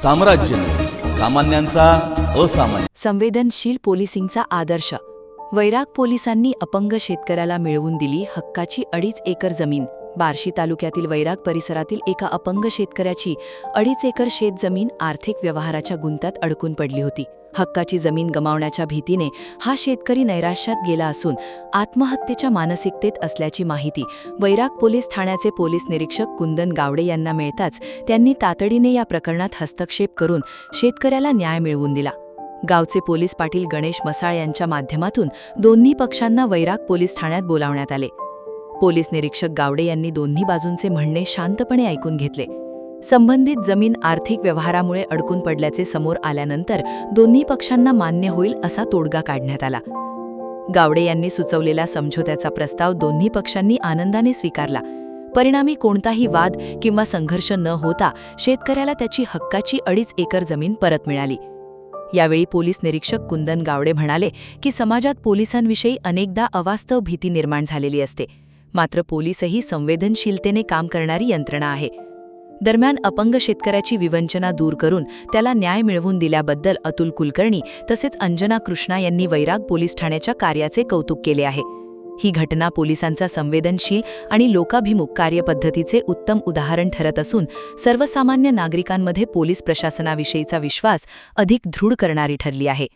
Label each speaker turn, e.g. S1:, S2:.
S1: साम्राज्य सामान्यांचा असामान्य।
S2: संवेदनशील पोलिसिंगचा आदर्श। वैराग पोलिसांनी अपंग शेतकऱ्याला मिळवून दिली हक्काची 2.5 एकर जमीन। बार्शी तालुक्यातील वैराग परिसरातील एका अपंग शेतकऱ्याची 2.5 एकर शेतजमीन आर्थिक व्यवहाराच्या गुंत्यात अडकून पडली होती। हक्काची जमीन गमावण्याच्या भीतीने हा शेतकरी नैराश्यात गेला असून आत्महत्येच्या मानसिकतेत असल्याची माहिती वैराग पोलीस ठाण्याचे पोलीस निरीक्षक कुंदन गावडे यांना मिळताच त्यांनी तातडीने या प्रकरणात हस्तक्षेप करून शेतकऱ्याला न्याय मिळवून दिला। गावचे पोलीस पाटील गणेश मसाळ यांच्या माध्यमातून दोन्ही पक्षांना वैराग पोलीस ठाण्यात बोलावण्यात आले। पोलीस निरीक्षक गावडे यांनी दोन्ही बाजूंचे म्हणणे शांतपणे ऐकून घेतले। संबंधित जमीन आर्थिक व्यवहारामुळे अडकून पडल्याचे समोर आल्यानंतर दोन्ही पक्षांना मान्य होईल असा तोडगा काढण्यात आला। गावडे यांनी सुचवलेला समझोत्याचा प्रस्ताव दोन्ही पक्षांनी आनंदाने स्वीकारला। परिणामी कोणताही वाद किंवा संघर्ष न होता शेतकऱ्याला त्याची हक्काची 2.5 एकर जमीन परत मिळाली। यावेळी पोलीस निरीक्षक कुंदन गावडे म्हणाले की समाजात पोलिसांविषयी अनेकदा अवास्तव भीती निर्माण झालेली असते, मात्र पोलीसही संवेदनशीलतेने काम करणारी यंत्रणा आहे। दरम्यान अपंग शेतकऱ्याची विवंचना दूर करून त्याला न्याय मिळवून दिल्याबद्दल अतुल कुलकर्णी तसेच अंजना कृष्णा यांनी वैराग पोलीस ठाण्याच्या कार्याचे कौतुक केले आहे। ही घटना पोलिसांचा संवेदनशील आणि लोकाभिमुख कार्यपद्धतीचे उत्तम उदाहरण ठरत असून सर्वसामान्य नागरिकांमध्ये पोलीस प्रशासनाविषयीचा विश्वास अधिक दृढ करणारी ठरली आहे।